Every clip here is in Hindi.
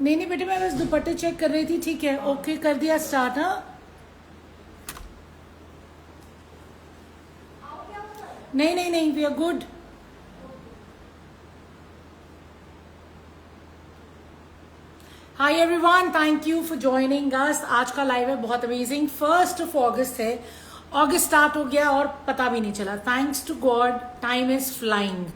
नहीं नहीं बेटे, मैं बस दुपट्टे चेक कर रही थी। ठीक है, ओके कर दिया स्टार्ट। हाँ नहीं नहीं नहीं, we are good. Hi everyone, thank you for joining us. आज का लाइव है बहुत अमेजिंग। 1 अगस्त है, अगस्त स्टार्ट हो गया और पता भी नहीं चला। Thanks to God, time is flying.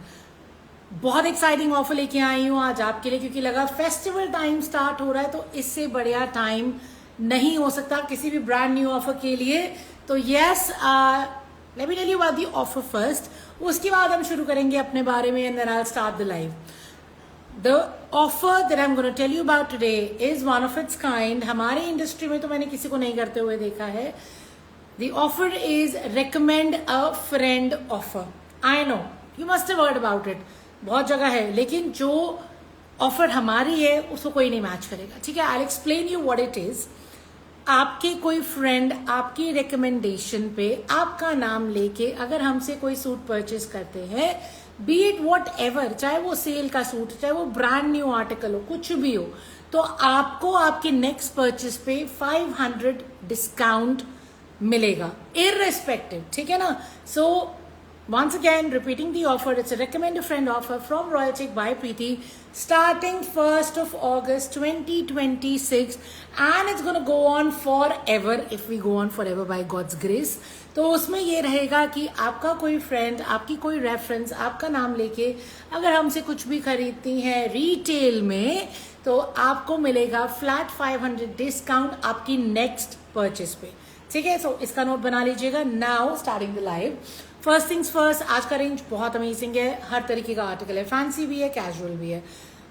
बहुत एक्साइटिंग ऑफर लेके आई हूँ आज आपके लिए, क्योंकि लगा फेस्टिवल टाइम स्टार्ट हो रहा है, तो इससे बढ़िया टाइम नहीं हो सकता किसी भी ब्रांड न्यू ऑफर के लिए। तो yes, let me tell you about the offer first, उसके बाद हम शुरू करेंगे अपने बारे में, and then I will start the live. The offer that I'm going to tell you about today is one of its kind. हमारे इंडस्ट्री में तो मैंने किसी को नहीं करते हुए देखा है। The offer is recommend a friend offer. I know you must have heard about it. बहुत जगह है, लेकिन जो ऑफर हमारी है उसको कोई नहीं मैच करेगा। ठीक है, I'll explain you what it is. आपके कोई फ्रेंड आपकी रिकमेंडेशन पे आपका नाम लेके अगर हमसे कोई सूट परचेज करते हैं, बी इट वॉट एवर, चाहे वो सेल का सूट, चाहे वो ब्रांड न्यू आर्टिकल हो, कुछ भी हो, तो आपको आपके नेक्स्ट परचेज पे 500 डिस्काउंट मिलेगा इररेस्पेक्टिव। ठीक है ना। सो once again repeating the offer, it's a recommend a friend offer from Royal Chic by Preeti starting 1st of August 2026, and it's going to go on forever if we go on forever by God's grace. तो उसमें ये रहेगा कि आपका कोई फ्रेंड, आपकी कोई रेफरेंस, आपका नाम लेके अगर हमसे कुछ भी खरीदती हैं रिटेल में, तो आपको मिलेगा फ्लैट 500 डिस्काउंट आपकी नेक्स्ट परचेज पे। ठीक है, सो इसका नोट बना लीजिएगा। Now starting the live. First things first, आज का रेंज बहुत अमेजिंग है, हर तरीके का आर्टिकल है, फैंसी भी है, कैजुअल भी है।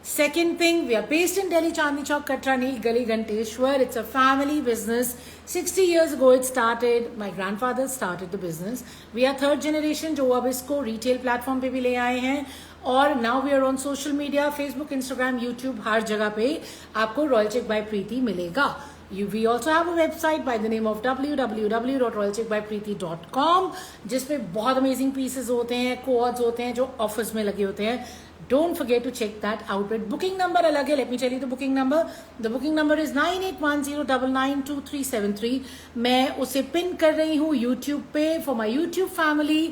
Second thing, we are based in Delhi, Chandni Chowk, Katra Neel Gali, Ganteshwar. It's a family business. 60 years ago it started. My grandfather started the business. We are third generation जो अब इसको retail platform पे भी ले आए हैं, और now we are on social media, Facebook, Instagram, YouTube, हर जगह पे आपको Royal Chic by Preeti मिलेगा। We also have a website by the name of www.royalchickbypreeti.com, जिसमें बहुत अमेजिंग पीसेस होते हैं, कोड्स होते हैं जो ऑफर्स में लगे होते हैं। Don't forget to check that out. Booking number अलग है. Let me tell you the booking number. The booking number is 9810992373. मैं उसे पिन कर रही हूँ YouTube पे for my YouTube family,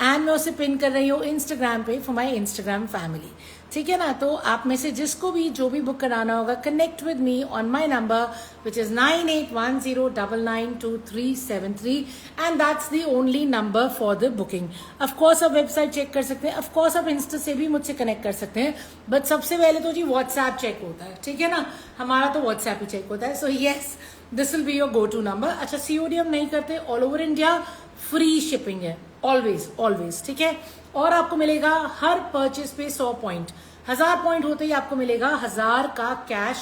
and मैं उसे पिन कर रही हूँ Instagram पे for my Instagram family. ठीक है ना। तो आप में से जिसको भी जो भी बुक कराना होगा, connect with me on my number which is 9810992373, and that's the only number for the booking. Of course आप वेबसाइट चेक कर सकते हैं, ऑफकोर्स आप इंस्टा से भी मुझसे कनेक्ट कर सकते हैं, बट सबसे पहले तो जी व्हाट्सएप चेक होता है। ठीक है ना, हमारा तो व्हाट्सएप ही चेक होता है। So yes, this will be your go to number. अच्छा, सीओडी हम नहीं करते, all over India free shipping है, ऑलवेज ऑलवेज। ठीक है, और आपको मिलेगा हर परचेज पे 100 पॉइंट, 1000 पॉइंट होते ही आपको मिलेगा 1000 का कैश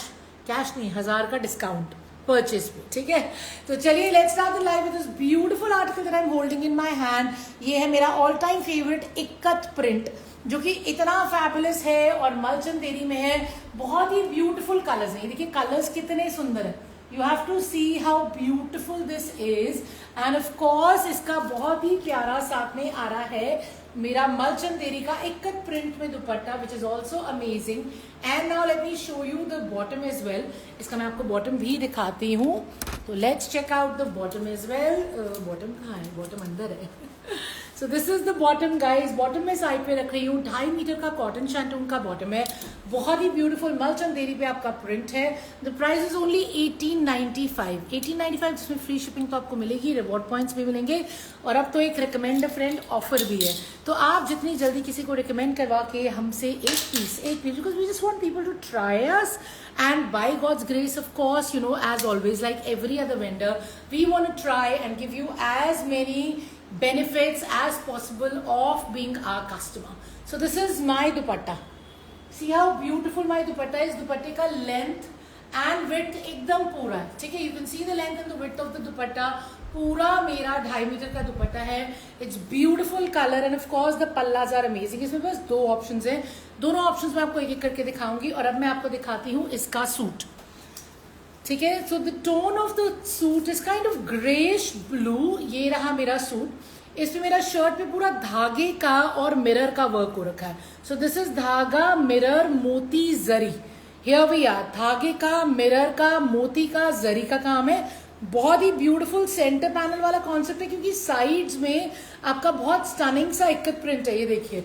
नहीं, 1000 का डिस्काउंट परचेज पे। ठीक है, तो चलिए let's start the live with this beautiful article that I am holding in my hand. ये है मेरा all time favourite ikat print, जो कि इतना फैबुलस है और मलचंदेरी में है। बहुत ही ब्यूटीफुल कलर्स है, देखिए कलर्स कितने सुंदर है। You have to see how beautiful this is, and of course इसका बहुत ही प्यारा साथ में आ रहा है मेरा मलचंदेरी का इक्कत प्रिंट में दुपट्टा, which is also amazing. And now let me show you the bottom as well. इसका मैं आपको बॉटम भी दिखाती हूँ, तो let's check out the bottom as well. Bottom कहाँ है? बॉटम अंदर है। So this is the bottom guys. Bottom में साइड पे रख रही हूँ, 2.5 मीटर का कॉटन शैंटून का बॉटम है, बहुत ही ब्यूटीफुल मलचंदेरी पे आपका प्रिंट है। द प्राइस इज ओनली 1895, जिसमें फ्री शिपिंग तो आपको मिलेगी, रिवॉर्ड पॉइंट्स भी मिलेंगे, और अब तो एक रिकमेंड फ्रेंड ऑफर भी है। तो आप जितनी जल्दी किसी को रिकमेंड करवा के हमसे एक piece, because we just want people to try us, and by God's grace, of course, you know, as always, like every other vendor, we want to try and give you as many benefits as possible of being our customer. So this is my dupatta. See how beautiful my dupatta is. दुपट्टे का लेंथ एंड विड्थ एकदम पूरा है। ठीक है, you can see the length and the width of the dupatta. पूरा मेरा 2.5 मीटर का दुपट्टा है। It's beautiful colour, and of course the palazzos are amazing. इसमें बस 2 ऑप्शंस हैं, दोनों ऑप्शंस मैं आपको एक एक करके दिखाऊंगी, और अब मैं आपको दिखाती हूँ इसका सूट। ठीक है, so the tone of the suit is kind of greyish blue. ये रहा मेरा सूट, इसमें मेरा शर्ट पे पूरा धागे का और मिरर का वर्क हो रखा है। सो दिस इज धागा मिरर मोती जरी, हियर वी आर, धागे का, मिरर का, मोती का, जरी का काम है। बहुत ही ब्यूटीफुल सेंटर पैनल वाला कॉन्सेप्ट है, क्योंकि साइड्स में आपका बहुत स्टनिंग सा इक्कत प्रिंट है। ये देखिए,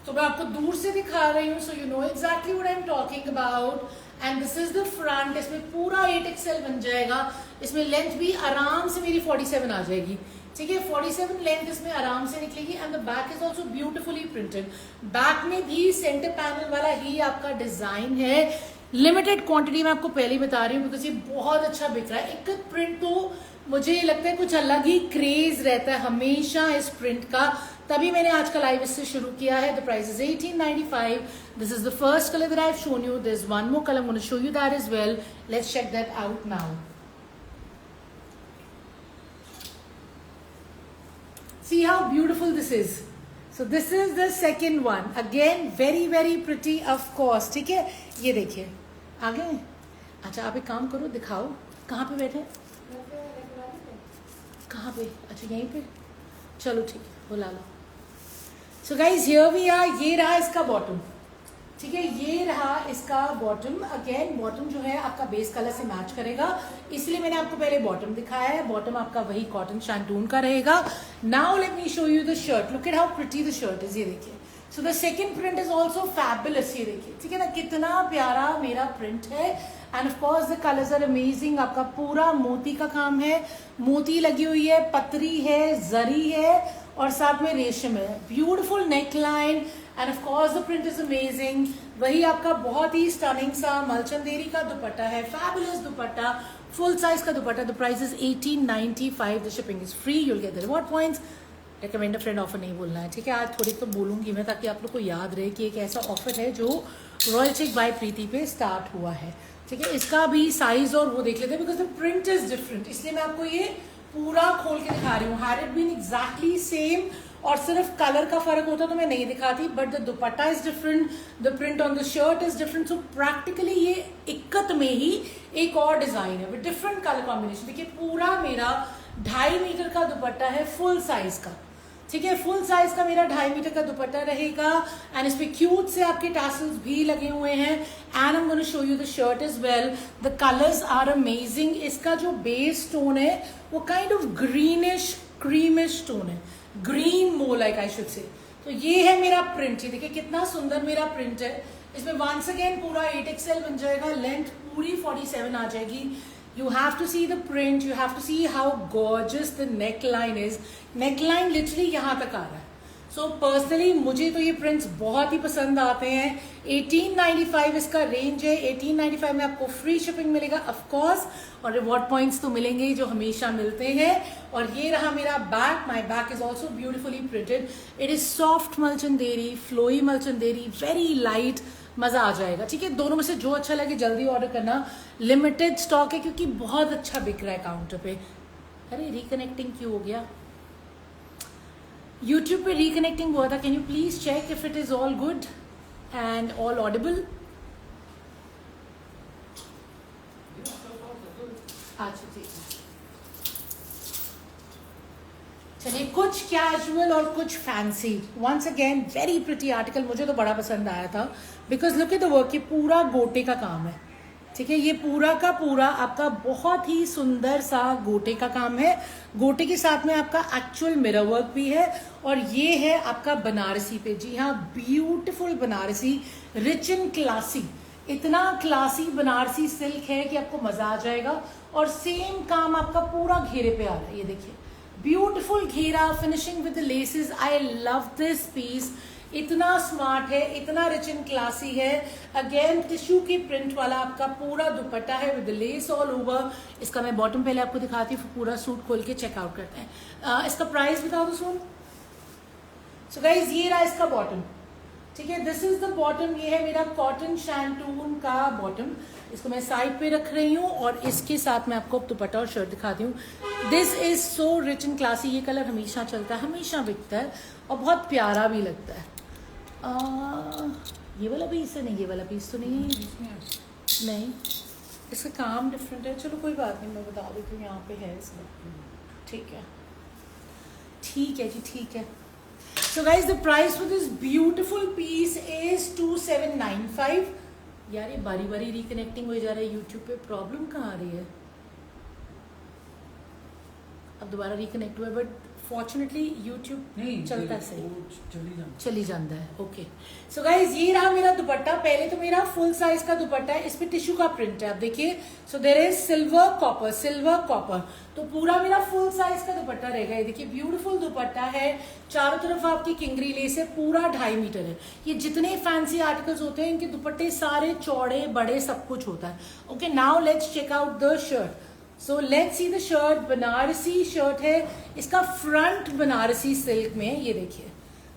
तो मैं आपको दूर से दिखा रही हूँ, सो you know exactly what I am talking about. And this is the front. इसमें पूरा 8XL बन जाएगा। इसमें लेंथ भी आराम से मेरी 47 आ जाएगी, ठीक है। 47 लेंथ इसमें आराम से निकलेगी। And the back is also beautifully printed. Back में भी सेंटर पैनल वाला ही आपका डिजाइन है। लिमिटेड क्वांटिटी में आपको पहले ही बता रही हूँ, बिकॉज ये बहुत अच्छा बिक रहा है। इक्कत प्रिंट तो मुझे लगता है कुछ अलग ही क्रेज रहता है हमेशा इस प्रिंट का, तभी मैंने आज का लाइव इससे शुरू किया है। The price is 1895. This is the first colour that I have shown you. This one more colour, I am gonna show you that as well. Let's check that out now. See how beautiful this is. So this is the second one. Again very very pretty of course. ठीक है, ये देखिए आ गए. अच्छा आप एक काम करो, दिखाओ कहाँ पे बैठे, कहाँ पे. अच्छा यहीं पे, चलो ठीक है, बुला लो. So guys here we are. ये रहा इसका बॉटम, ठीक है, ये रहा इसका बॉटम. अगेन बॉटम जो है आपका बेस कलर से मैच करेगा, इसलिए मैंने आपको पहले बॉटम दिखाया है. बॉटम आपका वही कॉटन शैंटून का रहेगा. Now let me show you the shirt. Look at how pretty the shirt is. ये देखिए. So the second print is also fabulous. ये देखिए, ठीक है ना, कितना प्यारा मेरा प्रिंट है. And of course the colours are amazing. आपका पूरा मोती का काम है, मोती लगी हुई है, पतरी है, जरी है और साथ में रेशम है. Beautiful neck line and of course the print is amazing. वही आपका बहुत ही स्टनिंग सा मलचंदेरी का दुपट्टा है. फैबुलस दुपट्टा, फुल साइज का दुपट्टा. The price is 1895. The shipping is free. You'll get the reward points. Recommend a friend offer नहीं बोलना है, ठीक है. आज थोड़ी तो बोलूंगी मैं, ताकि आप लोग को याद रहे कि एक ऐसा ऑफर है जो रॉयल चिक बाय प्रीति पे स्टार्ट हुआ है, ठीक है. इसका भी साइज और वो देख लेते हैं, because the print is different, इसलिए मैं आपको ये पूरा खोल के दिखा रही हूँ. Had it been exactly same और सिर्फ कलर का फर्क होता तो मैं नहीं दिखाती, but the dupatta is different, the print on the shirt is different. So practically ये इक्कत में ही एक और डिजाइन है विद डिफरेंट कलर कॉम्बिनेशन. देखिए पूरा मेरा 2.5 मीटर का दुपट्टा है, फुल साइज का, ठीक है. फुल साइज का मेरा 2.5 मीटर का दुपट्टा रहेगा. एंड इस पे क्यूट से आपके टैसल्स भी लगे हुए हैं. And I am gonna show you the shirt is well. The colours are amazing. इसका जो बेस टोन है वो kind of greenish creamish tone है, green more like I should say. तो ये है मेरा प्रिंट. ये देखिए कितना सुंदर मेरा प्रिंट है. इसमें वंस अगेन पूरा 8XL बन जाएगा. लेंथ पूरी 47 आ जाएगी. You have to see the print. You have to see how gorgeous the neckline is. Neckline literally यहाँ तक आ रहा है. So personally मुझे तो ये prints बहुत ही पसंद आते हैं. 1895 इसका रेंज है. 1895 में आपको फ्री शिपिंग मिलेगा of course, और रिवॉर्ड पॉइंट्स तो मिलेंगे जो हमेशा मिलते हैं. और ये रहा मेरा back. My back is also beautifully printed. It is soft Malchanderi, flowy Malchanderi, very light. मजा आ जाएगा, ठीक है. दोनों में से जो अच्छा लगे जल्दी ऑर्डर करना. लिमिटेड स्टॉक है क्योंकि बहुत अच्छा बिक रहा है काउंटर पे. अरे रिकनेक्टिंग क्यों हो गया? यूट्यूब पे रिकनेक्टिंग हुआ था. Can you please check if it is all good and all audible? अच्छा ठीक है. चलिए, कुछ कैजुअल और कुछ fancy. Once again very pretty article. मुझे तो बड़ा पसंद आया था because look at the work. ये पूरा गोटे का काम है, ठीक है. ये पूरा का पूरा आपका बहुत ही सुंदर सा गोटे का काम है. गोटे के साथ में आपका एक्चुअल मिरर वर्क भी है. और ये है आपका बनारसी पे. जी हाँ, beautiful Banarasi, rich and classy. इतना क्लासी बनारसी सिल्क है कि आपको मजा आ जाएगा. और सेम काम आपका पूरा घेरे पे आ रहा है. ये देखिए ब्यूटिफुल घेरा, finishing with the laces. I love this piece. इतना स्मार्ट है, इतना रिच एंड क्लासी है. अगेन टिश्यू की प्रिंट वाला आपका पूरा दुपट्टा है विद लेस ऑल ओवर. इसका मैं बॉटम पहले आपको दिखाती हूँ, पूरा सूट खोल के चेकआउट करते हैं. इसका प्राइस बता दो सुन. सो गाइज ये रहा इसका बॉटम, ठीक है. This is the bottom. ये है मेरा कॉटन शैंटून का बॉटम. इसको मैं साइड पे रख रही हूँ और इसके साथ मैं आपको दुपट्टा और शर्ट दिखाती हूँ. This is so rich and classy. ये कलर हमेशा चलता है, हमेशा बिकता है और बहुत प्यारा भी लगता है. ये वाला पीस है? नहीं, ये वाला पीस तो नहीं है. नहीं, इसका काम डिफरेंट है. चलो कोई बात नहीं, मैं बता देती हूँ. यहाँ पे है इसमें, ठीक है. ठीक है जी, ठीक है. So guys, the price for this beautiful piece is 2795. यार ये बारी बारी रिकनेक्टिंग हो जा रहा है यूट्यूब पे, प्रॉब्लम कहाँ आ रही है? अब दोबारा रिकनेक्ट हुआ, बट फॉर्चुनेटली यूट्यूब चलता सही, चली जाता है। ओके सो गाइज, ये रहा मेरा दुपट्टा। पहले तो मेरा फुल साइज का दुपट्टा है, इस पे टिश्यू का प्रिंट है, आप देखिए। So there is silver copper, तो पूरा मेरा फुल साइज का दुपट्टा रहेगा। ये देखिए ब्यूटीफुल दुपट्टा है, चारों तरफ आपकी किंगरी लेस है, पूरा 2.5 मीटर है। ये जितने फैंसी आर्टिकल्स होते हैं इनके दुपट्टे सारे चौड़े बड़े सब कुछ होता है। Okay now let's check out the shirt. So let's see the shirt. Banarasi shirt है, इसका फ्रंट बनारसी सिल्क में, ये देखिए।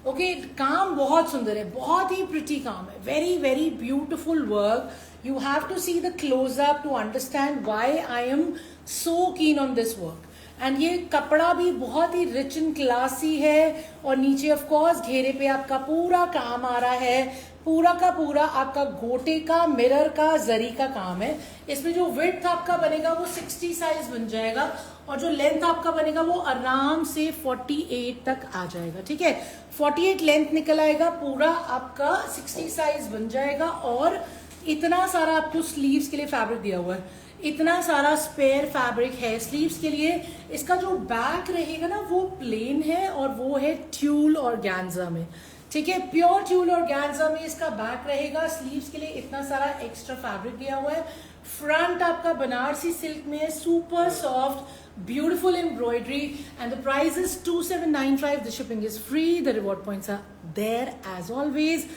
ओके काम बहुत सुंदर है, बहुत ही प्रिटी काम है, very very beautiful work. You have to see the close up to understand why I am so keen on this work. And ये कपड़ा भी बहुत ही रिच एंड क्लासी है, और नीचे ऑफ कोर्स घेरे पे आपका पूरा काम आ रहा है, पूरा का पूरा आपका गोटे का, मिरर का, जरी का काम है। इसमें जो विड्थ आपका बनेगा वो 60 साइज बन जाएगा, और जो लेंथ आपका बनेगा वो आराम से 48 तक आ जाएगा। ठीक है, 48 लेंथ निकल आएगा, पूरा आपका 60 साइज बन जाएगा। और इतना सारा आपको स्लीव्स के लिए फैब्रिक दिया हुआ है, इतना सारा स्पेयर फैब्रिक है स्लीव्स के लिए। इसका जो बैक रहेगा ना वो प्लेन है, और वो है ट्यूल और गैंजा में। ठीक है, प्योर ट्यूल और गैंजा में इसका बैक रहेगा। स्लीव्स के लिए इतना सारा एक्स्ट्रा फैब्रिक दिया हुआ है। फ्रंट आपका बनारसी सिल्क में है, super soft beautiful embroidery, and the price is 2795। The shipping is free, the reward points are there as always.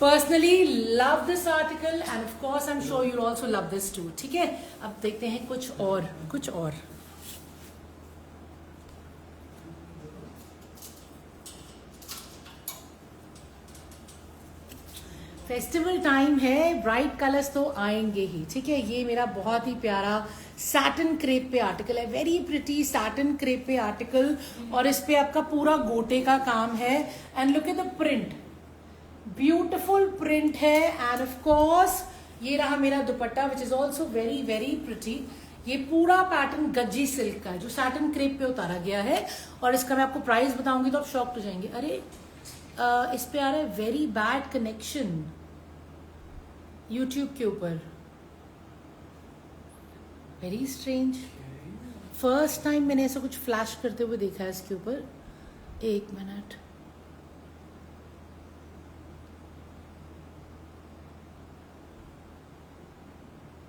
Personally love this article, and of course I am sure you also love this too. ठीक है, अब देखते हैं कुछ और। फेस्टिवल टाइम है, ब्राइट कलर्स तो आएंगे ही। ठीक है, ये मेरा बहुत ही प्यारा सैटिन क्रेप पे आर्टिकल है, वेरी प्रिटी सैटिन क्रेप पे आर्टिकल, और इस पे आपका पूरा गोटे का काम है। And look at the print, beautiful print है। एंड ऑफ कोर्स ये रहा मेरा दुपट्टा which is also very very pretty. ये पूरा पैटर्न गज्जी सिल्क का है जो सैटिन क्रेप पे उतारा गया है, और इसका मैं आपको प्राइस बताऊंगी तो आप शॉक हो जाएंगे। अरे इस पे आ रहा है वेरी बैड कनेक्शन यूट्यूब के ऊपर, वेरी स्ट्रेंज। फर्स्ट टाइम मैंने ऐसा कुछ फ्लैश करते हुए देखा है इसके ऊपर। एक मिनट,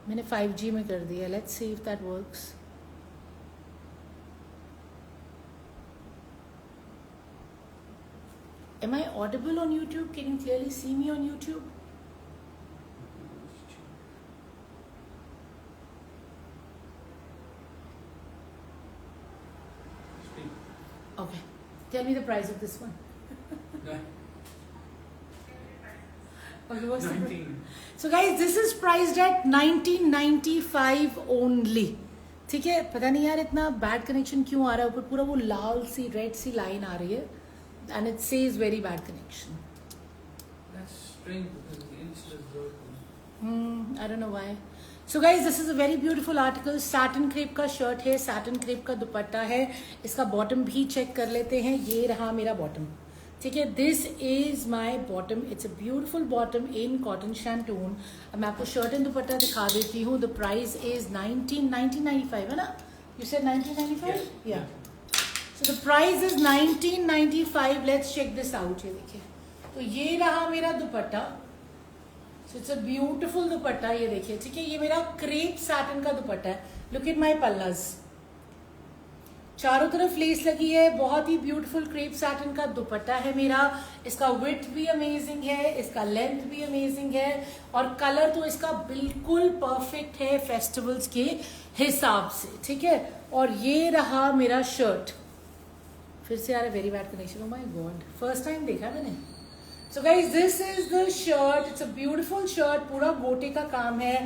मैंने 5G में कर दिया। Let's see if that works. Am I audible on YouTube? Can you clearly see me on YouTube? Okay. Tell me the price of this one. Okay, what's 19. So guys, this is priced at 1995 only. ठीक है, पता नहीं यार इतना बैड कनेक्शन क्यों आ रहा है ऊपर, पूरा वो लाल सी रेड सी लाइन आ रही है, and it says very bad connection. That's strange because the Insta is broken. I don't know why. So guys, this is a very beautiful article. satin crepe का शर्ट है, satin crepe का दुपट्टा है। इसका बॉटम भी चेक कर लेते हैं। ये रहा मेरा बॉटम। ठीक है, this is my bottom. It's a beautiful bottom in cotton shantoon. अब मैं आपको शर्ट एंड दुपट्टा दिखा देती हूँ। द प्राइस इज 1995 है ना? You said 1995? या so the price is 1995। Let's check this out. ये देखिए, तो ये रहा मेरा दुपट्टा। सो इट्स अ ब्यूटिफुल दुपट्टा। ये देखिए, ठीक है, ये मेरा क्रेप सैटिन का दुपट्टा है। लुक एट माई पल्लास, चारों तरफ लेस लगी है, बहुत ही ब्यूटीफुल क्रेप सैटिन का दुपट्टा है मेरा। इसका विड्थ भी अमेजिंग है, इसका लेंथ भी अमेजिंग है, और कलर तो इसका बिल्कुल परफेक्ट है फेस्टिवल्स के हिसाब से। ठीक है, और ये रहा मेरा शर्ट। फिर से आ रहा है very bad connection. Oh my God, first time देखा मैंने। सो guys, this is the shirt. It's a beautiful shirt, पूरा गोटे का काम है,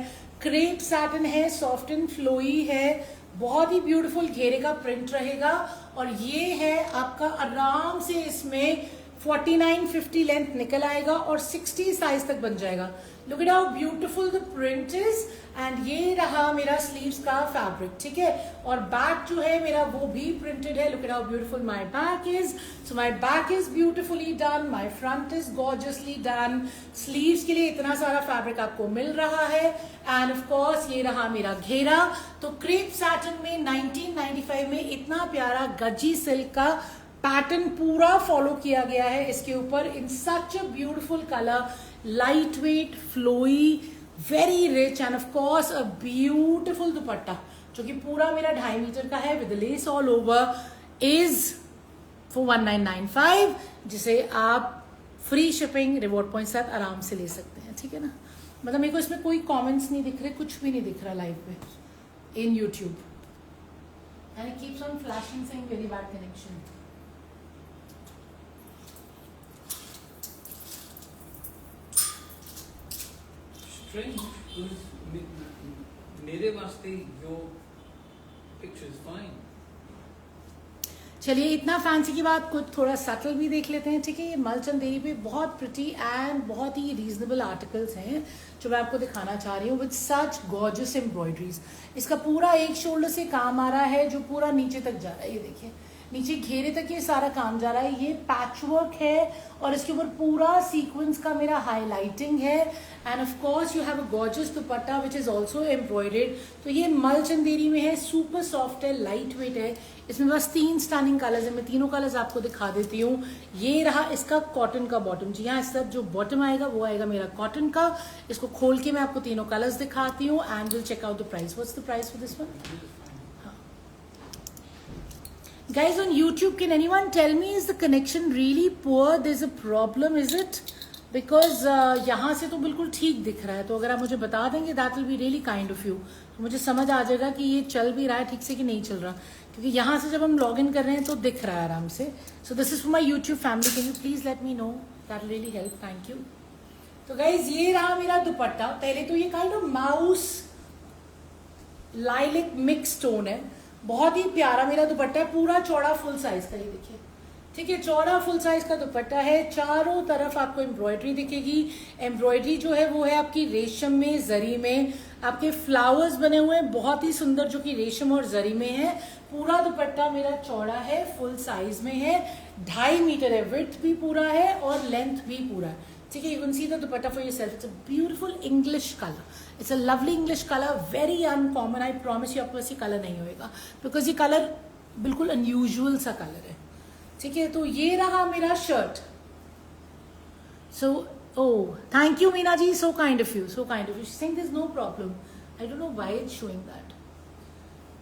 क्रेप सैटिन है, सॉफ्ट एंड फ्लोई है, बहुत ही ब्यूटीफुल घेरे का प्रिंट रहेगा। और ये है आपका आराम से इसमें 49-50 लेंथ निकल आएगा और 60 साइज तक बन जाएगा। Look at how beautiful the print is and ये रहा मेरा स्लीव्स का फैब्रिक, ठीक है। और बैक जो है मेरा वो भी प्रिंटेड है। Look at how beautiful my back is. So my back is beautifully done, my front is gorgeously done. Sleeves के लिए इतना सारा फैब्रिक आपको मिल रहा है। एंड ऑफ कोर्स ये रहा मेरा घेरा। तो क्रेप सैटिन में 1995 में इतना प्यारा गजी सिल्क का पैटर्न पूरा फॉलो किया गया है इसके ऊपर in such a beautiful colour, light weight, flowy, very rich and of course a beautiful dupatta जो कि पूरा मेरा 2.5 मीटर का है with lace all over, is for 1995, जिसे आप फ्री शिपिंग रिवॉर्ड पॉइंट साथ आराम से ले सकते हैं, ठीक है ना। मतलब मेरे को इसमें कोई कमेंट्स नहीं दिख रहे, कुछ भी नहीं दिख रहा लाइव पे इन YouTube, and it keeps on flashing saying very bad connection. मेरे वास्ते जो पिक्चर्स फाइन। चलिए इतना फैंसी की बात, कुछ थोड़ा सटल भी देख लेते हैं, ठीक है। ये मलचंदेरी पे बहुत प्रिटी एंड बहुत ही रीजनेबल आर्टिकल्स हैं जो मैं आपको दिखाना चाह रही हूँ विद सच गॉर्जियस एम्ब्रॉयडरीज। इसका पूरा एक शोल्डर से काम आ रहा है जो पूरा नीचे तक जा रहा है, ये देखिए नीचे घेरे तक ये सारा काम जा रहा है। ये पैचवर्क है और इसके ऊपर पूरा सीक्वेंस का मेरा हाईलाइटिंग है। And of course you have a gorgeous dupatta which is also embroidered. तो ये मलचंदेरी में है, सुपर सॉफ्ट है, लाइट वेट है। इसमें बस 3 स्टनिंग कलर्स है, मैं तीनों कलर्स आपको दिखा देती हूँ। ये रहा इसका कॉटन का बॉटम, जी हाँ, इसका जो बॉटम आएगा वो आएगा मेरा कॉटन का। इसको खोल के मैं आपको तीनों कलर्स दिखाती हूँ and will check out the price. What's the price for this one? Guys on YouTube, can anyone tell me, is the connection really poor? There's a problem, is it? Because यहाँ से तो बिल्कुल ठीक दिख रहा है, तो अगर आप मुझे बता देंगे that will be really kind of you, तो मुझे समझ आ जाएगा कि ये चल भी रहा है ठीक से कि नहीं चल रहा, क्योंकि यहाँ से जब हम लॉग इन कर रहे हैं तो दिख रहा है आराम से। So this is for my YouTube family, can you please let me know? That will really help, thank you. तो guys ये रहा मेरा दुपट्टा। पहले तो ये kind of mouse lilac mix tone है, बहुत ही प्यारा मेरा दुपट्टा है, पूरा चौड़ा फुल साइज का, ये देखिए, ठीक है, चौड़ा फुल साइज का दुपट्टा है। चारों तरफ आपको एम्ब्रॉयडरी दिखेगी। एम्ब्रॉयडरी जो है वो है आपकी रेशम में, जरी में, आपके फ्लावर्स बने हुए हैं बहुत ही सुंदर जो कि रेशम और जरी में है। पूरा दुपट्टा मेरा चौड़ा है, फुल साइज में है, 2.5 मीटर है, विड्थ भी पूरा है और लेंथ भी पूरा है, ठीक है। You can see the dupatta for yourself. It's a beautiful English colour, it's a lovely English colour, very uncommon. I promise you आपको ऐसी कलर नहीं होएगा बिकॉज ये कलर बिल्कुल अनयूजुअल सा कलर है, ठीक है। तो ये रहा मेरा shirt. So oh thank you Meena ji, so kind of you, so kind of you. She there is no problem, I don't know why it's showing that.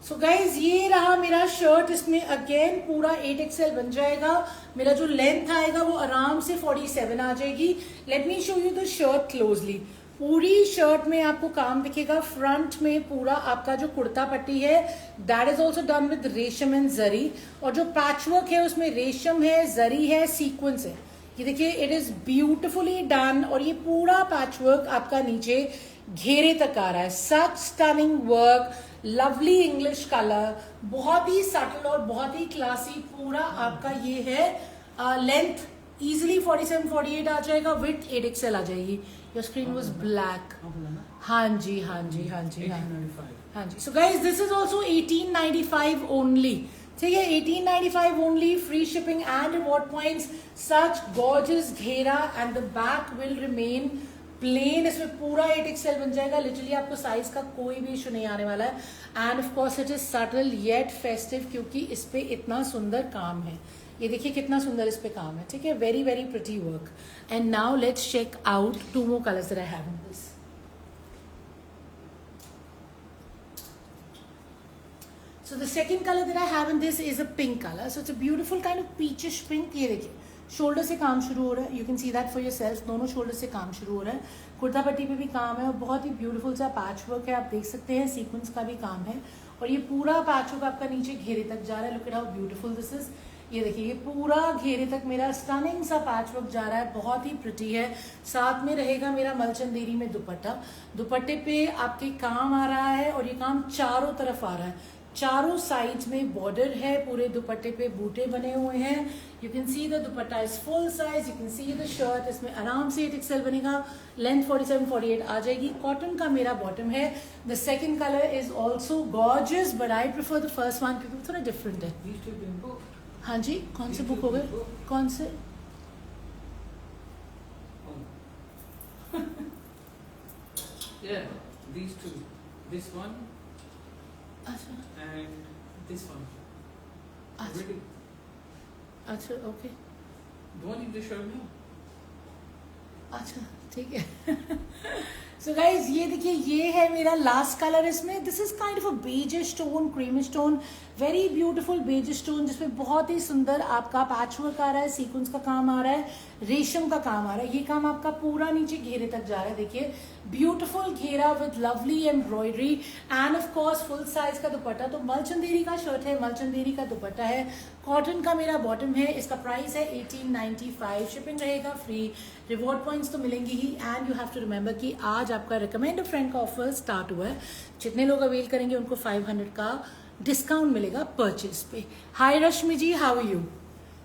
So guys ये रहा मेरा शर्ट। इसमें अगेन पूरा 8XL बन जाएगा। मेरा जो लेंथ आएगा वो आराम से 47 आ जाएगी। Late me show you the shirt closely. पूरी शर्ट में आपको काम दिखेगा। फ्रंट में पूरा आपका जो कुर्ता पट्टी है that is also done with रेशम एंड जरी, और जो पैचवर्क है उसमें रेशम है, जरी है, सीक्वेंस है। ये देखिए इट इज ब्यूटिफुली डन, और ये पूरा पैचवर्क आपका नीचे घेरे तक आ रहा है। Such stunning work, lovely English colour, बहुत ही सटल और बहुत ही क्लासी। पूरा आपका ये है लेंथ इजिली 47-48 आ जाएगा, विथ 8XL आ जाएगी। Your screen was black. हाँ जी हाँ जी हाँ जी हाँ जी। So guys this is also 1895 only, ठीक है, 1895 only, free shipping and reward points. Such gorgeous घेरा and the back will remain plain. इसमें पूरा 8XL बन जाएगा। लिटरली आपको साइज का कोई भी इशू नहीं आने वाला है। And of course it is subtle yet festive, क्योंकि इस पे इतना सुंदर काम है। ये देखिए कितना सुंदर इस पे काम है, ठीक है, very very pretty work. And now let's check out 2 more colors that I have in this. So the second color that I have in this is a pink color. So it's a beautiful kind of peachish pink. ये देखिए शोल्डर से काम शुरू हो रहा है, you can see that for your self. दोनों शोल्डर से काम शुरू हो रहा है। कुर्ता पट्टी पे भी काम है और बहुत ही ब्यूटीफुल सा पैच वर्क है, आप देख सकते हैं। सीक्वेंस का भी काम है और ये पूरा पैच वर्क आपका नीचे घेरे तक जा रहा है। Look at how beautiful this is. ये देखिए ये पूरा घेरे तक मेरा स्टनिंग सा पैच वर्क जा रहा है, बहुत ही प्रिटी है। साथ में रहेगा मेरा मलचंदेरी में दुपट्टा। दुपट्टे पे आपके काम आ रहा है और ये काम चारों तरफ आ रहा है। चारों साइड्स में बॉर्डर है, पूरे दुपट्टे पे बूटे बने हुए हैं. You can see the dupatta is full size. You can see the shirt, इसमें आराम से 8XL बनेगा. लेंथ 47-48 आ जाएगी. कॉटन का मेरा बॉटम है. The second colour is also gorgeous, but I prefer the first one क्योंकि थोड़ा डिफरेंट है. These two been booked. हाँ जी, कौन से बुक हो गए? कौन से? Oh. Yeah, these two. This one अच्छा and this one. अच्छा Already. अच्छा, okay, The one you just showed me. अच्छा ठीक है. सो गाइज ये देखिए, ये है मेरा लास्ट कलर. इसमें this is kind of a beigeish tone, creamish tone, very beautiful beigeish tone, जिसमें बहुत ही सुंदर आपका पैचवर्क आ रहा है, सीक्वेंस का काम आ रहा है, रेशम का काम आ रहा है. ये काम आपका पूरा नीचे घेरे तक जा रहा है. देखिए, ब्यूटीफुल घेरा with lovely embroidery and of course full size का दुपट्टा. तो मलचंदेरी का शर्ट है, मलचंदेरी का दुपट्टा है, कॉटन का मेरा बॉटम है. इसका प्राइस है 1895. शिपिंग रहेगा फ्री. रिवॉर्ड पॉइंट्स तो मिलेंगे ही. And you have to remember कि आज आपका रिकमेंड अ फ्रेंड का ऑफर स्टार्ट हुआ है. जितने लोग अवेल करेंगे उनको 500 का डिस्काउंट मिलेगा परचेज पे. Hi Rashmi ji, how are you?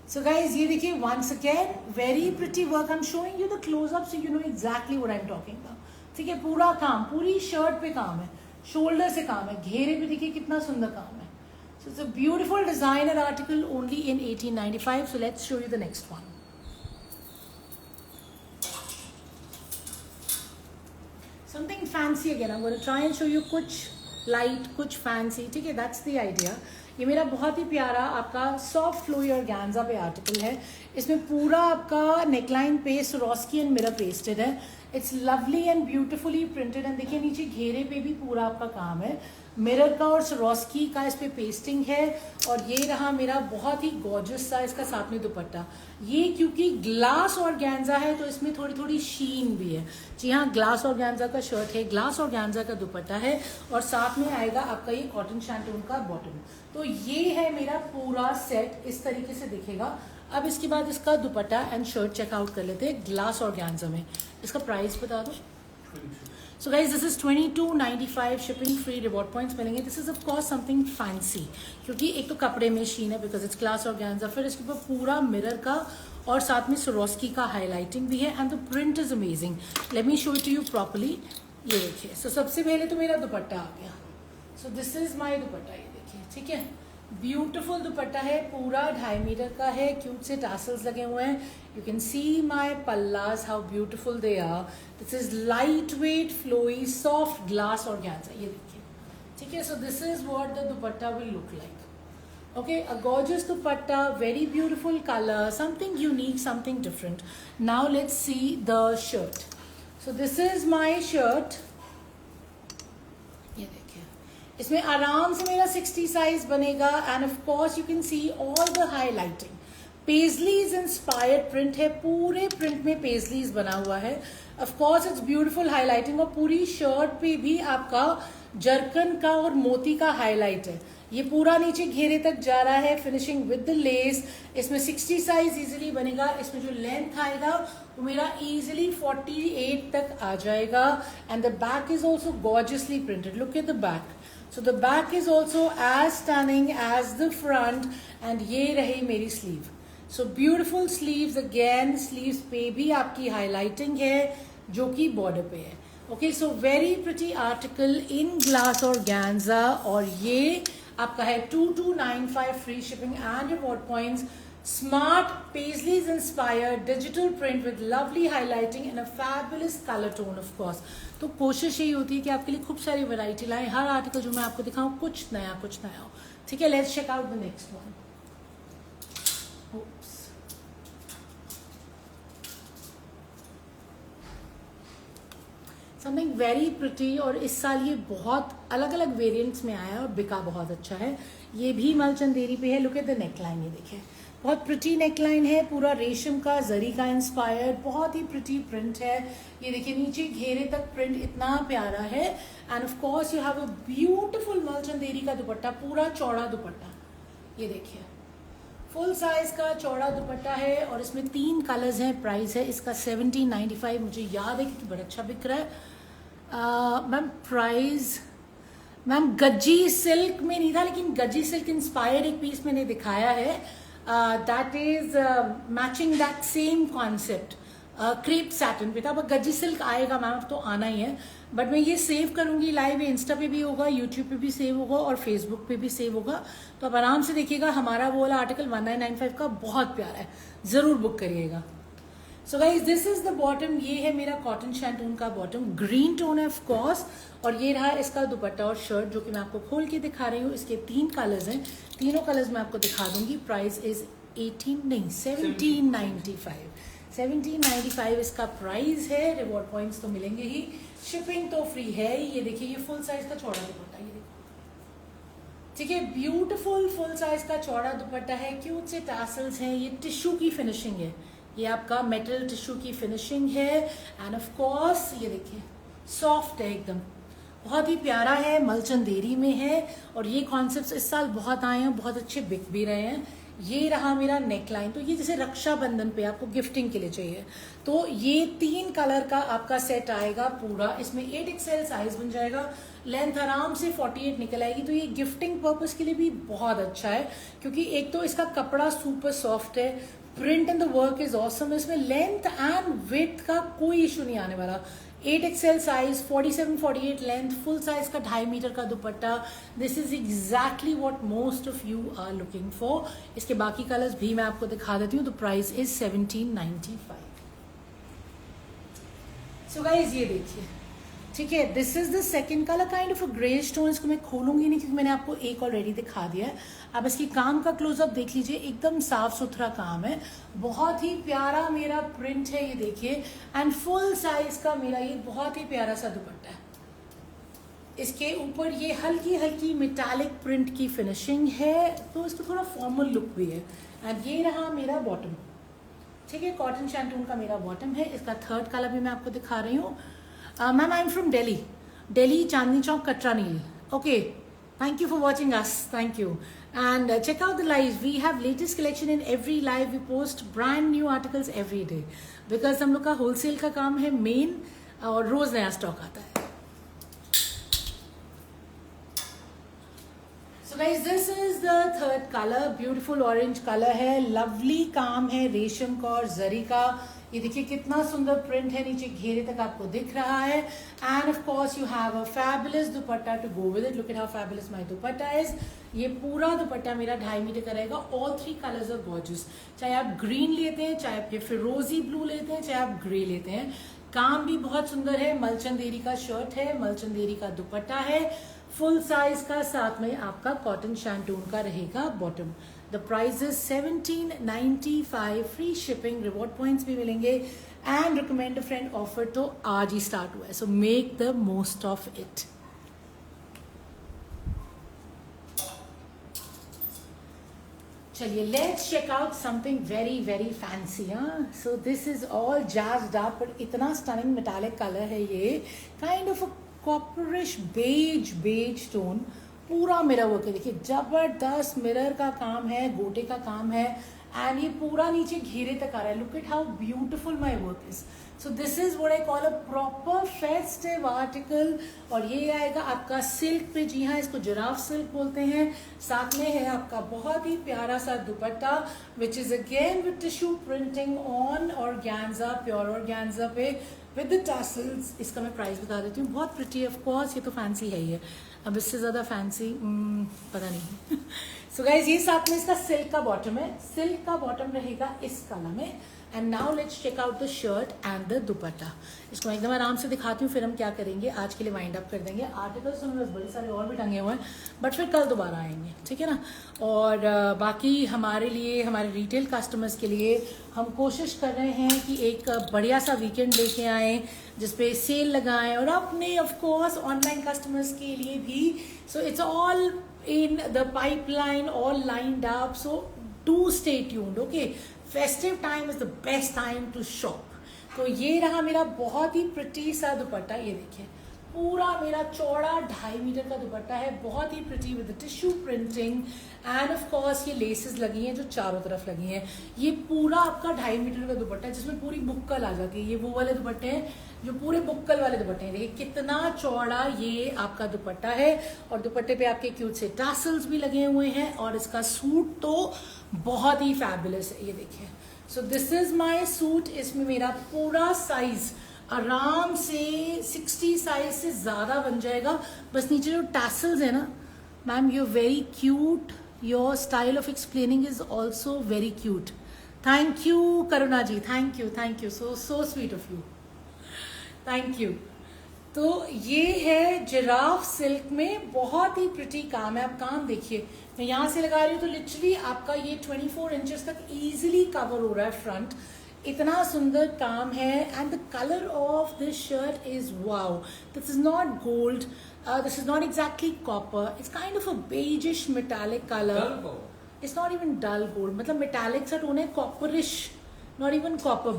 So guys ये देखिए, once again very pretty work. I am showing you the closeup so you know exactly what I am talking about. ठीक है, पूरा काम पूरी शर्ट पे काम है, शोल्डर से काम है, घेरे पे देखिए कितना सुंदर काम है. So it's a beautiful designer article only in 1895. So let's show you the next one. Something fancy again. I'm going to try and show you कुछ light, कुछ fancy. ठीक है, that's the idea. ये मेरा बहुत ही प्यारा आपका सॉफ्ट फ्लोई ऑर्गेन्जा पे आर्टिकल है. इसमें पूरा आपका नेकलाइन पे स्वरोस्की एंड मिरर पेस्टेड है. It's lovely and beautifully printed. And देखिए नीचे घेरे पे भी पूरा आपका काम है, मिरर का और स्वरोस्की का इस पे पेस्टिंग है. और ये रहा मेरा बहुत ही गॉर्जियस सा इसका साथ में दुपट्टा. ये क्योंकि ग्लास ऑर्गेन्जा है तो इसमें थोड़ी थोड़ी शीन भी है. जी हाँ, ग्लास ऑर्गेन्जा का शर्ट है, ग्लास ऑर्गेन्जा का दुपट्टा है और साथ में आएगा आपका ये कॉटन शैंटून का बॉटम. तो ये है मेरा पूरा सेट, इस तरीके से दिखेगा. अब इसके बाद इसका दुपट्टा एंड शर्ट चेकआउट कर लेते हैं ग्लास ऑर्गेन्जा में. इसका प्राइस बता दो. 22. So guys this is 2295. Shipping free. Reward points मिलेंगे. This is of course something fancy क्योंकि एक तो कपड़े में शीन है बिकॉज इट्स ग्लास ऑर्गेन्जा. फिर इसके ऊपर पूरा मिरर का और साथ में स्वरोस्की का हाईलाइटिंग भी है. And the print is amazing. Let me show it to you properly. ये देखिए, सो सबसे पहले तो मेरा दुपट्टा आ गया. सो दिस इज माई दुपट्टा. ये देखिए, ठीक है, ब्यूटिफुल दुपट्टा है, पूरा 2.5 मीटर का है, क्यूट से टासल्स लगे हुए हैं. You can see my pallus, how beautiful they are. This is light weight flowy soft glass organza. ये देखिए, ठीक है. So this is what the dupatta will look like. Okay, a gorgeous dupatta, very beautiful color, something unique, something different. Now let's see the shirt. So this is my shirt. ये देखिए, इसमें आराम से मेरा 60 साइज बनेगा. And of course you can see all the highlighting. Paisleys inspired print है, पूरे प्रिंट में पेजलीज बना हुआ है. Of course it's beautiful highlighting. और पूरी शर्ट पे भी आपका जरकन का और मोती का हाईलाइट है. ये पूरा नीचे घेरे तक जा रहा है, फिनिशिंग विद द लेस. इसमें 60 साइज इजीली बनेगा. इसमें जो लेंथ आएगा वो मेरा इजीली 48 तक आ जाएगा. And the back is also gorgeously printed. Look at the back. So the back is also as stunning as the front. And ये रही मेरी sleeve. So beautiful sleeves again. Sleeves पे भी आपकी हाईलाइटिंग है जो कि बॉर्डर पे है. Okay, so very pretty article in glass organza. और ये आपका है 2295 free shipping and reward points. Smart paisleys inspired digital print with lovely highlighting and a fabulous colour tone. Of course तो कोशिश यही होती है कि आपके लिए खूब सारी वैरायटी लाएं. हर आर्टिकल जो मैं आपको दिखाऊं कुछ नया हो. ठीक है, let's check out the next one. Something very pretty. और इस साल ये बहुत अलग अलग वेरिएंट्स में आया है और बिका बहुत अच्छा है. ये भी मलचंदेरी पे है. Look at the neckline. ये देखिए, बहुत प्रिटी नेकलाइन है, पूरा रेशम का जरी का इंस्पायर्ड, बहुत ही प्रिटी प्रिंट है. ये देखिए, नीचे घेरे तक प्रिंट इतना प्यारा है. And of course you have a beautiful Malchanderi का दुपट्टा, पूरा चौड़ा दुपट्टा. ये देखिए, फुल साइज का चौड़ा दुपट्टा है और इसमें 3 कलर्स हैं. प्राइस है इसका 1795. मुझे याद है कि बड़ा अच्छा बिक रहा है. Ma'am price ma'am Gajji silk में नहीं था, लेकिन गज्जी सिल्क इंस्पायर्ड एक पीस मैंने दिखाया है, that is matching that same concept, crepe satin पे था। अब गज्जी सिल्क आएगा मैम, तो आना ही है, बट मैं ये सेव करूंगी लाइव, इंस्टा पे भी होगा, यूट्यूब पे भी सेव होगा और फेसबुक पे भी सेव होगा, तो आप आराम से देखिएगा। हमारा वो वाला आर्टिकल 1995 का बहुत प्यारा है, जरूर बुक करिएगा। सो guys this is the bottom, ये है मेरा कॉटन शैंटून का बॉटम, ग्रीन टोन है ऑफ कोर्स, और ये रहा इसका दुपट्टा और शर्ट जो कि मैं आपको खोल के दिखा रही हूँ। इसके 3 कलर्स हैं, तीनों कलर्स मैं आपको दिखा दूंगी। प्राइस इज 1795 इसका प्राइस है। रिवॉर्ड पॉइंट्स तो मिलेंगे ही, शिपिंग तो फ्री है। ये देखिए, ये फुल साइज का चौड़ा दुपट्टा, ये देखो, ठीक है, ब्यूटीफुल फुल साइज का चौड़ा दुपट्टा है, क्यूट से टैसल्स हैं, ये टिश्यू की फिनिशिंग है, ये आपका मेटल टिश्यू की फिनिशिंग है, एंड ऑफ कोर्स ये देखिए सॉफ्ट है एकदम, बहुत ही प्यारा है, मलचंदेरी में है, और ये कॉन्सेप्ट्स इस साल बहुत आए हैं, बहुत अच्छे बिक भी रहे हैं। ये रहा मेरा नेकलाइन, तो ये जैसे रक्षाबंधन पे आपको गिफ्टिंग के लिए चाहिए, तो ये 3 कलर का आपका सेट आएगा पूरा, इसमें 8XL साइज बन जाएगा, लेंथ आराम से 48 निकल आएगी, तो ये गिफ्टिंग पर्पस के लिए भी बहुत अच्छा है, क्योंकि एक तो इसका कपड़ा सुपर सॉफ्ट है, print and the work is awesome, इसमें लेंथ एंड विड्थ का कोई इशू नहीं आने वाला। 8XL size, 47-48 length, full size का 2.5 मीटर का dupatta, this is exactly what most of you are looking for. इसके बाकी कलर्स भी मैं आपको दिखा देती हूँ। तो प्राइस इज 1795। सो गाइज ये देखिए, ठीक है, this is the second colour, kind of a grey stone. इसको मैं खोलूंगी नहीं क्योंकि मैंने आपको एक ऑलरेडी दिखा दिया है। अब इसकी काम का क्लोजअप देख लीजिए, एकदम साफ सुथरा काम है, बहुत ही प्यारा मेरा प्रिंट है, ये देखिए, एंड फुल साइज का मेरा ये बहुत ही प्यारा सा दुपट्टा है। इसके ऊपर ये हल्की हल्की मेटालिक प्रिंट की फिनिशिंग है, तो इसको थोड़ा फॉर्मल लुक भी है, एंड ये रहा मेरा बॉटम, ठीक है, कॉटन शैंटून का मेरा बॉटम है। इसका 3rd कलर भी मैं आपको दिखा रही हूँ। Ma'am I am from Delhi, Chandni Chowk, Katra Neel. Okay, thank you for watching us, thank you, and check out the lives, we have latest collection in every live, we post brand new articles every day, because हम लोग का होलसेल का काम है मेन, और रोज नया स्टॉक आता है। So guys, this is the 3rd color, beautiful orange color है, lovely काम है रेशम का और जरी का, ये देखिए कितना सुंदर प्रिंट है, नीचे घेरे तक आपको दिख रहा है, and of course you have a fabulous dupatta to go with it. Look at how fabulous my dupatta is. ये पूरा दुपट्टा मेरा 2.5 मीटर का रहेगा, ऑल 3 कलर्स आर गॉर्जियस, चाहे आप ग्रीन लेते हैं, चाहे आप फिरोजी ब्लू लेते हैं, चाहे आप ग्रे लेते हैं, काम भी बहुत सुंदर है। मलचंदेरी का शर्ट है, मलचंदेरी का दुपट्टा है, फुल साइज का, साथ में आपका कॉटन शैंटून का रहेगा bottom. The price is 1795, free shipping, reward points भी मिलेंगे, and recommend a friend offer तो आज ही स्टार्ट हुआ है, so make the most of it. चलिए, let's check out something very very fancy. So this is all jazzed up, but इतना स्टनिंग मेटालिक कलर है ये, kind of a copperish beige tone, पूरा मिरर वर्क है, देखिए जबरदस्त मिरर का काम है, गोटे का काम है, एंड ये पूरा नीचे घेरे तक आ रहा है। Look at how beautiful my work is. So this is what I call a proper festive article, और ये आएगा आपका सिल्क पे, जी हाँ, इसको जिराफ सिल्क बोलते हैं। साथ में है आपका बहुत ही प्यारा सा दुपट्टा, which is again with tissue printing on organza, pure organza पे विद द टैसल्स। इसका मैं प्राइस बता देती हूँ, बहुत प्रिटी ऑफ कोर्स, ये तो फैंसी है ही है, अब इससे ज्यादा फैंसी पता नहीं। सो गाइज, ये साथ में इसका सिल्क का बॉटम है, सिल्क का बॉटम रहेगा इस कलर में, and now let's check out the shirt and the dupatta. इसको एकदम आराम से दिखाती हूँ, फिर हम क्या करेंगे, आज के लिए वाइंड अप कर देंगे। आर्टिकल्स तो मेरे बड़े सारे और भी टंगे हुए हैं, बट फिर कल दोबारा आएंगे, ठीक है ना। और बाकी हमारे लिए, हमारे रिटेल कस्टमर्स के लिए हम कोशिश कर रहे हैं कि एक बढ़िया सा वीकेंड लेके आएँ जिसपे सेल लगाएं, और अपने ऑफ कोर्स ऑनलाइन कस्टमर्स के लिए भी। So it's all in the pipeline, all lined up, so do stay tuned, okay? Festive time is the best time to shop. तो ये रहा मेरा बहुत ही प्रिटी सा दुपट्टा, ये देखिए पूरा मेरा चौड़ा 2.5 मीटर का दुपट्टा है, बहुत ही pretty with tissue printing and of course ये लेसेस लगी हैं जो चारों तरफ लगी हैं। ये पूरा आपका 2.5 मीटर का दुपट्टा है जिसमें पूरी बुक्कल आ जाती है। ये वो वाले दुपट्टे हैं जो पूरे बुक्कल वाले दुपट्टे हैं। देखिए कितना चौड़ा ये आपका दुपट्टा है और दुपट्टे पे आपके क्यूट से टासल्स भी लगे हुए हैं और इसका सूट तो बहुत ही फैबुलस है। ये देखिए, सो दिस इज माय सूट। इसमें मेरा पूरा साइज आराम से 60 साइज से ज्यादा बन जाएगा। बस नीचे जो टैसल्स है ना, ma'am you very cute, your style of explaining is also very cute. Thank you Karuna ji, thank you, so sweet of you, thank you. तो ये है जिराफ सिल्क में, बहुत ही प्रिटी काम है। आप काम देखिए, मैं यहाँ से लगा रही हूँ तो लिटरली आपका ये 24 इंचेस तक इजीली कवर हो रहा है फ्रंट। इतना सुंदर काम है and the colour of this shirt is wow. This is not gold, this is not exactly copper, it's kind of a beigeish metallic colour. It's not even dull gold, मतलब मेटालिक सा टोन है, copperish, not even copper,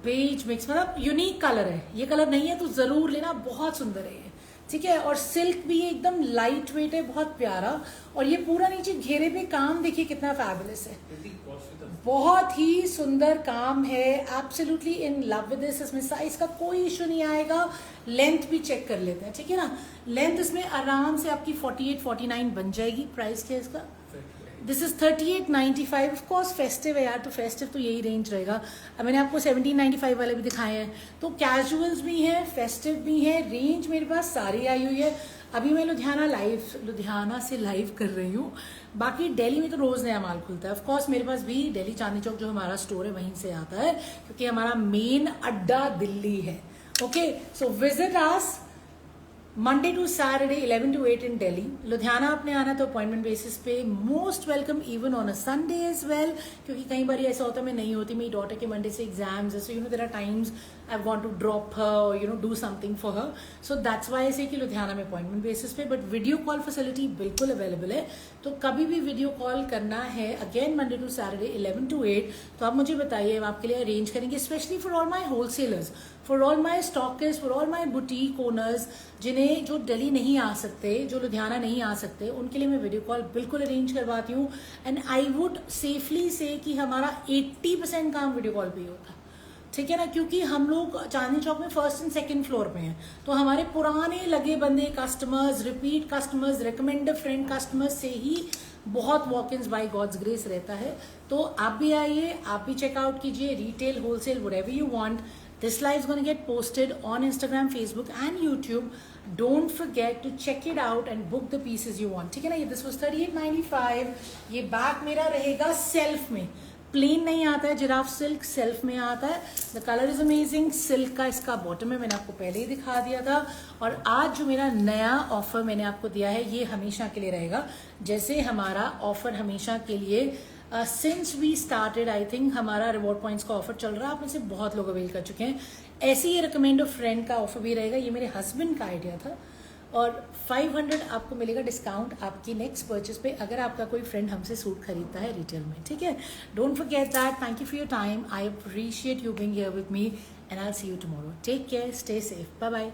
beige mix, मतलब यूनिक कलर है। ये कलर नहीं है तो जरूर लेना, बहुत सुंदर है ये, ठीक है। और सिल्क भी एकदम लाइट वेट है, बहुत प्यारा। और ये पूरा नीचे घेरे पे काम देखिए कितना फैबुलस है, बहुत ही सुंदर काम है। Absolutely in love with this. इसमें साइज का कोई इशू नहीं आएगा। लेंथ भी चेक कर लेते हैं, ठीक है ना। लेंथ इसमें आराम से आपकी 48-49 बन जाएगी। प्राइस क्या है इसका? This is 3895। Of course festive है यार, तो फेस्टिव तो यही रेंज रहेगा। अब मैंने आपको 1795 वाले भी दिखाए हैं, तो कैजुअल्स भी हैं, फेस्टिव भी हैं। रेंज मेरे पास सारी आई हुई है। अभी मैं लुधियाना से लाइव कर रही हूँ। बाकी दिल्ली में तो रोज नया माल खुलता है। ऑफ कोर्स मेरे पास भी दिल्ली चांदनी चौक जो हमारा स्टोर है वहीं से आता है, क्योंकि हमारा मेन अड्डा दिल्ली है। Okay, so visit us Monday to Saturday 11 to 8 in Delhi. Ludhiana आपने आना तो अपॉइंटमेंट बेसिस पे, most welcome even on a Sunday as well, क्योंकि कई बार ऐसा होता है मैं नहीं होती, मेरी डॉटर के मंडे से एग्जाम्स है, so you know there are times I want to drop her, you know do something for her, so that's why ऐसे कि लुधियाना में अपॉइंटमेंट बेसिस पे। बट वीडियो कॉल फैसिलिटी बिल्कुल अवेलेबल है, तो कभी भी वीडियो कॉल करना है, again Monday to Saturday 11 to 8, तो आप मुझे बताइए, हम आपके लिए अरेंज करेंगे, specially for all my wholesalers, for all my stockist, for all my boutique owners, जिन्हें जो दिल्ली नहीं आ सकते, जो लुधियाना नहीं आ सकते, उनके लिए मैं वीडियो कॉल बिल्कुल अरेंज करवाती हूँ। एंड आई वुड सेफली से कि हमारा 80% काम वीडियो कॉल पे ही होता है, ठीक है ना, क्योंकि हम लोग चांदनी चौक में फर्स्ट एंड सेकंड फ्लोर पे हैं, तो हमारे पुराने लगे बंदे customers, repeat customers, recommended friend customers से ही बहुत walk ins by God's grace रहता है। तो आप भी आइए, आप भी चेकआउट कीजिए, retail, wholesale, whatever you want. This live is going to get posted on Instagram, Facebook and YouTube. Don't forget to check it out and book the pieces you want. ठीक है ना। ये this was 3895. ये बैक मेरा रहेगा सेल्फ में, प्लेन नहीं आता है, जिराफ सिल्क सेल्फ में आता है। The colour is amazing. Silk का इसका बॉटम है, मैंने आपको पहले ही दिखा दिया था। और आज जो मेरा नया ऑफर मैंने आपको दिया है, ये हमेशा के लिए रहेगा, जैसे हमारा ऑफर हमेशा के लिए since we started, I think हमारा रिवॉर्ड पॉइंट्स का ऑफर चल रहा है, आप में से बहुत लोग अवेल कर चुके हैं। ऐसे ही रिकमेंड ऑफ फ्रेंड का ऑफर भी रहेगा, ये मेरे हस्बैंड का आइडिया था। और 500 आपको मिलेगा डिस्काउंट आपकी नेक्स्ट परचेज पे, अगर आपका कोई फ्रेंड हमसे सूट खरीदता है रिटेल में, ठीक है। Don't forget that. Thank you for your time, I appreciate you being here with me and I will see you tomorrow. Take care, stay safe, bye bye.